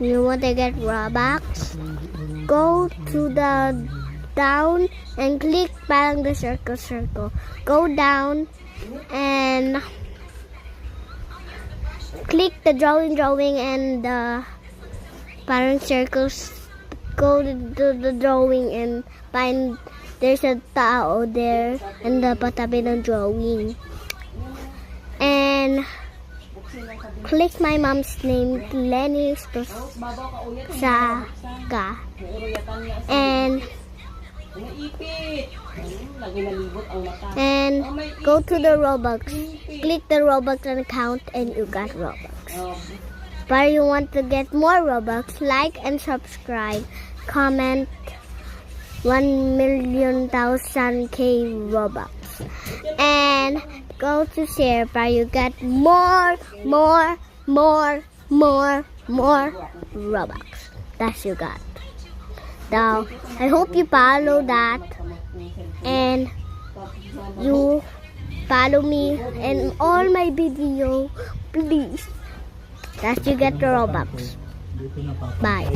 You want to get Robux? Go to the down and click parang the circle. Go down and click the drawing and the parang circles. Go to the drawing and find there's a tao there and the patabi ng drawing. And click my mom's name, Lenny Saka. And go to the Robux. Click the Robux account and you got Robux. But you want to get more Robux, like and subscribe. Comment 1,000,000K Robux. And go to share, but you get more Robux. That's you got. Now, I hope you follow that and you follow me in all my video, please. That you get the Robux. Bye.